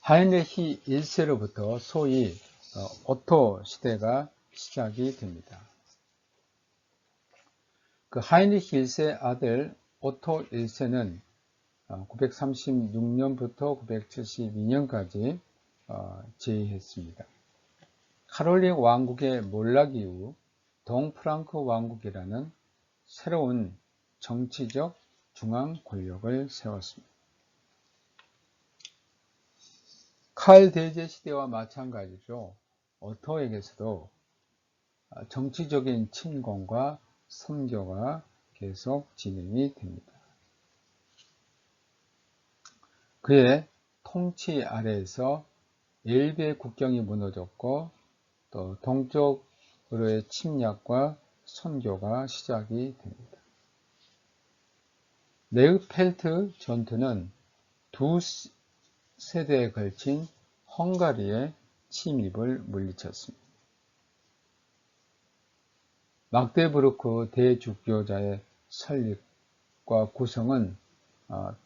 하인리히 1세로부터 소위 오토 시대가 시작이 됩니다. 그 하인리히 1세 아들 오토 1세는 936년부터 972년까지 지휘했습니다. 카롤링 왕국의 몰락 이후 동프랑크 왕국이라는 새로운 정치적 중앙 권력을 세웠습니다. 칼 대제 시대와 마찬가지로 오토에게서도 정치적인 침공과 선교가 계속 진행이 됩니다. 그의 통치 아래에서 엘베 국경이 무너졌고 또 동쪽으로의 침략과 선교가 시작이 됩니다. 네우펠트 전투는 두 세대에 걸친 헝가리의 침입을 물리쳤습니다. 막데부르크 대주교자의 설립과 구성은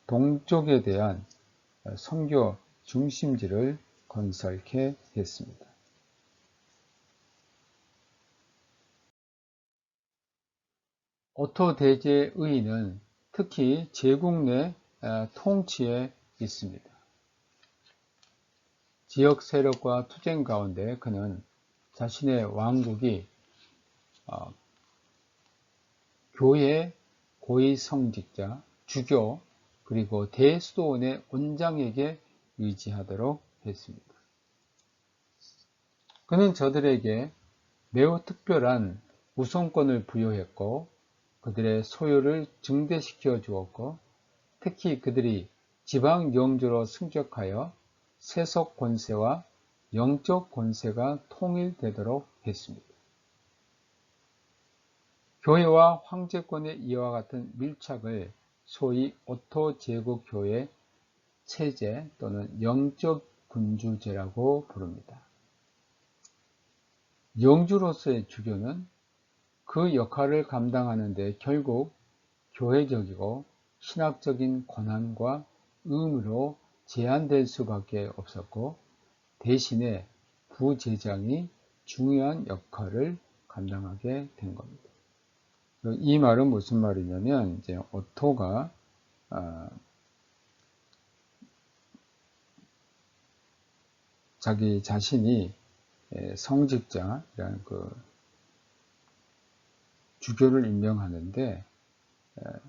동쪽에 대한 선교 중심지를 건설케 했습니다. 오토 대제의 의의는 특히 제국 내 통치에 있습니다. 지역 세력과 투쟁 가운데 그는 자신의 왕국이 교회 고위성직자, 주교, 그리고 대수도원의 원장에게 의지하도록 했습니다. 그는 저들에게 매우 특별한 우선권을 부여했고 그들의 소유를 증대시켜 주었고 특히 그들이 지방 영주로 승격하여 세속 권세와 영적 권세가 통일되도록 했습니다. 교회와 황제권의 이와 같은 밀착을 소위 오토 제국 교회 체제 또는 영적 군주제라고 부릅니다. 영주로서의 주교는 그 역할을 감당하는데 결국 교회적이고 신학적인 권한과 의무로 제한될 수밖에 없었고, 대신에 부제장이 중요한 역할을 감당하게 된 겁니다. 이 말은 무슨 말이냐면, 이제 오토가 자기 자신이 성직자라는 그 주교를 임명하는데,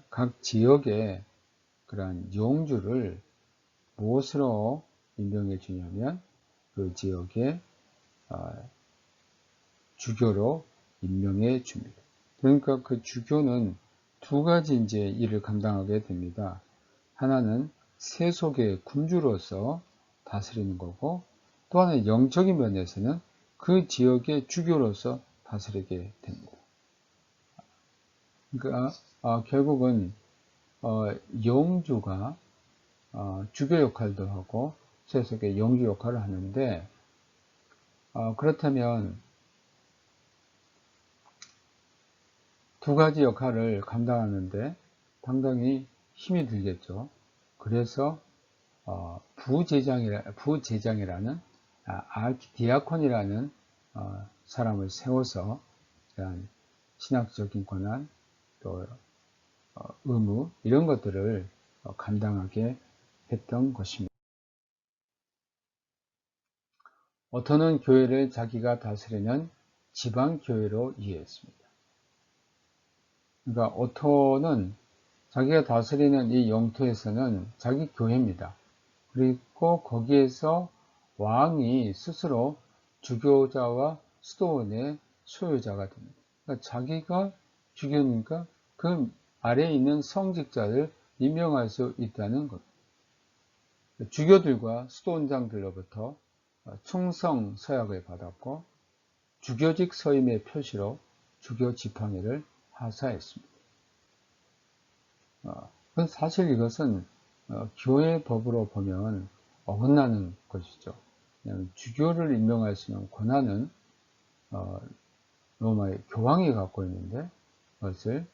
각 지역에 그러한 용주를 무엇으로 임명해 주냐면 그 지역의 주교로 임명해 줍니다. 그러니까 그 주교는 두 가지 이제 일을 감당하게 됩니다. 하나는 세속의 군주로서 다스리는 거고, 또 하나는 영적인 면에서는 그 지역의 주교로서 다스리게 됩니다. 그러니까 결국은 영주가 주교 역할도 하고 세속의 영주 역할을 하는데, 그렇다면 두 가지 역할을 감당하는데 상당히 힘이 들겠죠. 그래서 부제장이라는 아키디아콘이라는 사람을 세워서 신학적인 권한, 또 의무 이런 것들을 감당하게 했던 것입니다. 오토는 교회를 자기가 다스리는 지방교회로 이해했습니다. 그러니까 오토는 자기가 다스리는 이 영토에서는 자기 교회입니다. 그리고 거기에서 왕이 스스로 주교자와 수도원의 소유자가 됩니다. 그러니까 자기가 주교니까 그 아래에 있는 성직자를 임명할 수 있다는 것. 주교들과 수도원장들로부터 충성 서약을 받았고, 주교직 서임의 표시로 주교 지팡이를 하사했습니다. 사실 이것은 교회 법으로 보면 어긋나는 것이죠. 왜냐하면 주교를 임명할 수 있는 권한은 로마의 교황이 갖고 있는데, 그것을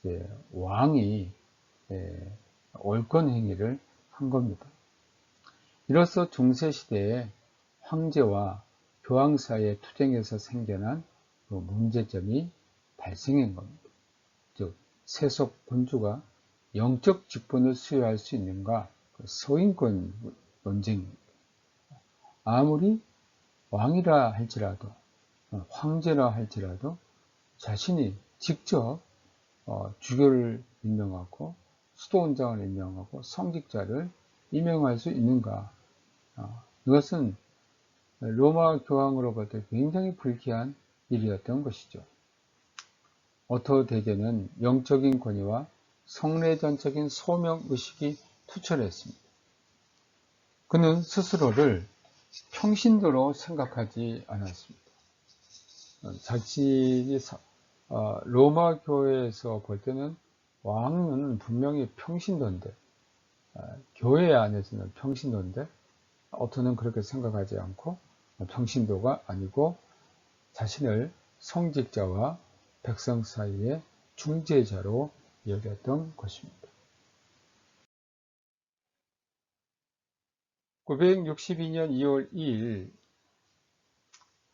이제 왕이 올권 행위를 한 겁니다. 이로써 중세시대에 황제와 교황 사이의 투쟁에서 생겨난 그 문제점이 발생한 겁니다. 즉, 세속 군주가 영적 직분을 수여할 수 있는가? 소인권 논쟁입니다. 아무리 왕이라 할지라도, 황제라 할지라도 자신이 직접 주교를 임명하고 수도원장을 임명하고 성직자를 임명할 수 있는가? 이것은 로마 교황으로부터 굉장히 불쾌한 일이었던 것이죠. 오토 대제는 영적인 권위와 성례전적인 소명의식이 투철했습니다. 그는 스스로를 평신도로 생각하지 않았습니다. 자신이 로마 교회에서 볼 때는 왕은 분명히 평신도인데, 교회 안에서는 평신도인데, 오토는 그렇게 생각하지 않고 평신도가 아니고 자신을 성직자와 백성 사이의 중재자로 여겼던 것입니다. 962년 2월 2일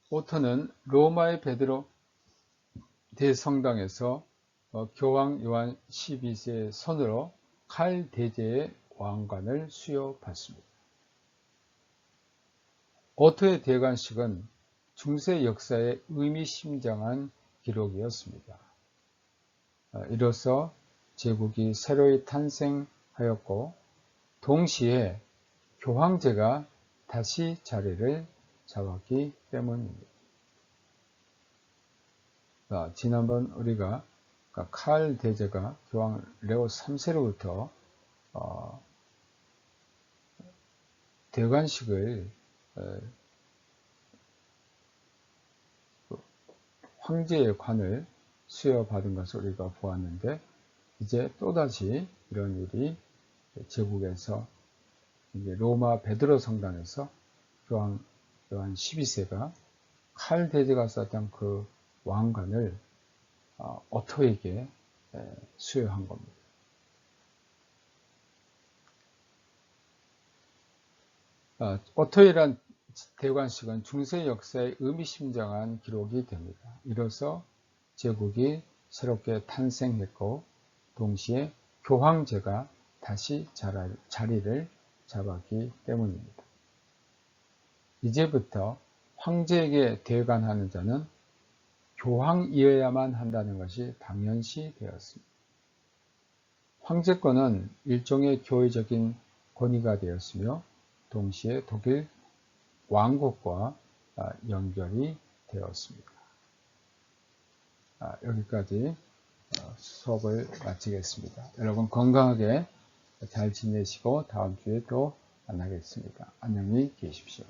오토는 로마의 베드로 대성당에서 교황 요한 12세의 손으로 칼 대제의 왕관을 수여받습니다. 오토의 대관식은 중세 역사의 의미심장한 기록이었습니다. 이로써 제국이 새로이 탄생하였고, 동시에 교황제가 다시 자리를 잡았기 때문입니다. 지난번 우리가 칼 대제가 교황 레오 3세로부터 대관식을 황제의 관을 수여받은 것을 우리가 보았는데, 이제 또다시 이런 일이 제국에서 이제 로마 베드로 성당에서 교황 요한 12세가 칼 대제가 썼던 그 왕관을 오토에게 수여한 겁니다. 오토이란 대관식은 중세 역사의 의미심장한 기록이 됩니다. 이로써 제국이 새롭게 탄생했고 동시에 교황제가 다시 자리를 잡았기 때문입니다. 이제부터 황제에게 대관하는 자는 교황이어야만 한다는 것이 당연시 되었습니다. 황제권은 일종의 교회적인 권위가 되었으며 동시에 독일 왕국과 연결이 되었습니다. 여기까지 수업을 마치겠습니다. 여러분 건강하게 잘 지내시고 다음 주에 또 만나겠습니다. 안녕히 계십시오.